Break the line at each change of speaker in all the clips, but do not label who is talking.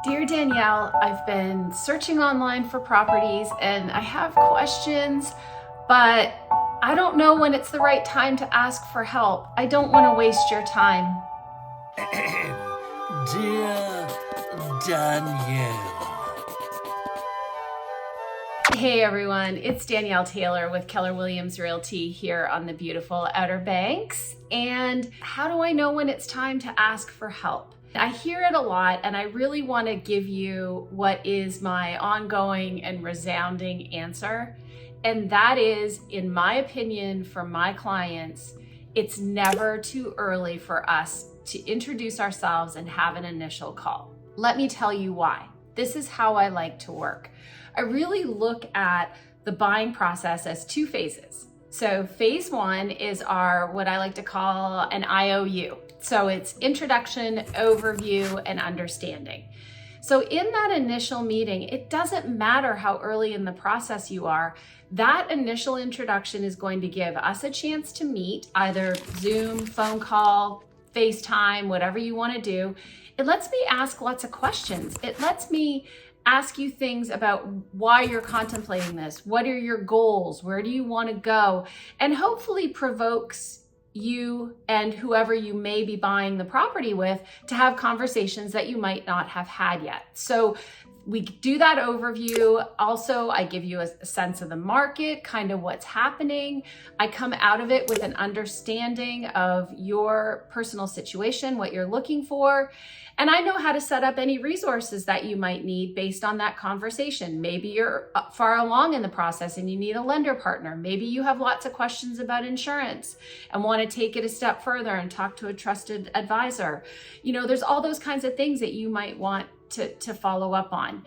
Dear Danielle, I've been searching online for properties and I have questions, but I don't know when it's the right time to ask for help. I don't want to waste your time.
Dear Danielle.
Hey everyone, it's Danielle Taylor with Keller Williams Realty here on the beautiful Outer Banks. And how do I know when it's time to ask for help? I hear it a lot, and I really want to give you what is my ongoing and resounding answer. And that is, in my opinion, for my clients, it's never too early for us to introduce ourselves and have an initial call. Let me tell you why. This is how I like to work. I really look at the buying process as two phases. So phase one is our, what I like to call an IOU. So it's introduction, overview, and understanding. So in that initial meeting, it doesn't matter how early in the process you are, that initial introduction is going to give us a chance to meet, either Zoom, phone call, FaceTime, whatever you want to do. It lets me ask lots of questions. It lets me ask you things about why you're contemplating this. What are your goals? Where do you want to go? And hopefully provokes you and whoever you may be buying the property with to have conversations that you might not have had yet. So we do that overview. Also, I give you a sense of the market, kind of what's happening. I come out of it with an understanding of your personal situation, what you're looking for. And I know how to set up any resources that you might need based on that conversation. Maybe you're far along in the process and you need a lender partner. Maybe you have lots of questions about insurance and want to take it a step further and talk to a trusted advisor. You know, there's all those kinds of things that you might want to follow up on.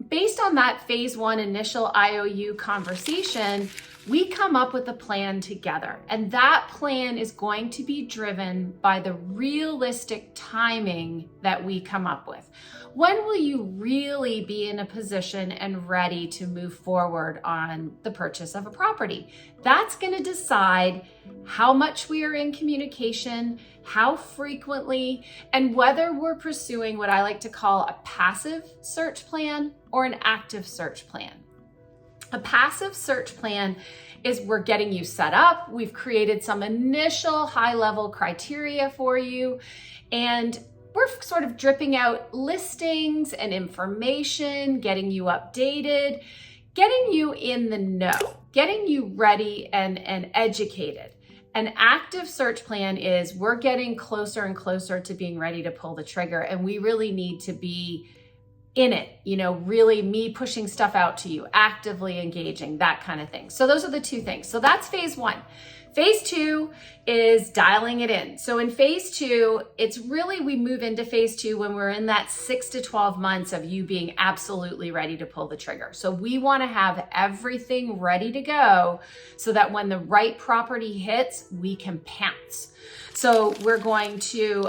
Based on that phase one initial IOU conversation, we come up with a plan together. And that plan is going to be driven by the realistic timing that we come up with. When will you really be in a position and ready to move forward on the purchase of a property? That's going to decide how much we are in communication, how frequently, and whether we're pursuing what I like to call a passive search plan or an active search plan. A passive search plan is we're getting you set up. We've created some initial high-level criteria for you, and we're sort of dripping out listings and information, getting you updated, getting you in the know, getting you ready and educated. An active search plan is we're getting closer and closer to being ready to pull the trigger, and we really need to be in it, you know, really me pushing stuff out to you, actively engaging, that kind of thing. So those are the two things. So that's phase one. Phase two is dialing it in. So in phase two, it's really, we move into phase two when we're in that 6 to 12 months of you being absolutely ready to pull the trigger. So we want to have everything ready to go so that when the right property hits, we can pounce. So we're going to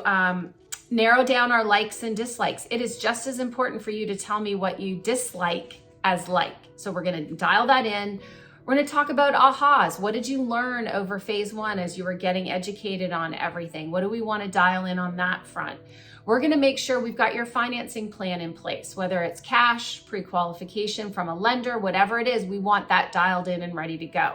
narrow down our likes and dislikes. It is just as important for you to tell me what you dislike as like. So we're going to dial that in. We're going to talk about ahas. What did you learn over phase one as you were getting educated on everything? What do we want to dial in on that front? We're going to make sure we've got your financing plan in place, whether it's cash, pre-qualification from a lender, whatever it is, we want that dialed in and ready to go.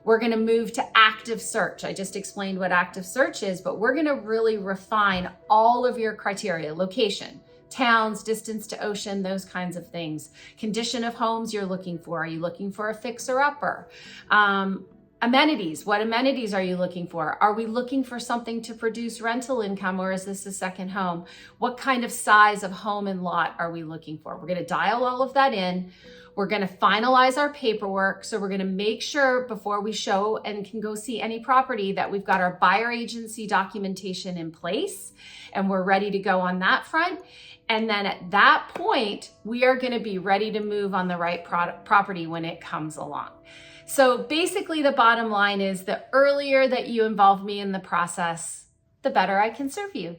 We're going to move to active search. I just explained what active search is, but we're going to really refine all of your criteria: location, towns, distance to ocean, those kinds of things. Condition of homes you're looking for. Are you looking for a fixer-upper? Amenities. What amenities are you looking for? Are we looking for something to produce rental income, or is this a second home? What kind of size of home and lot are we looking for? We're going to dial all of that in. We're going to finalize our paperwork. So we're going to make sure before we show and can go see any property that we've got our buyer agency documentation in place and we're ready to go on that front. And then at that point, we are going to be ready to move on the right property when it comes along. So basically the bottom line is the earlier that you involve me in the process, the better I can serve you.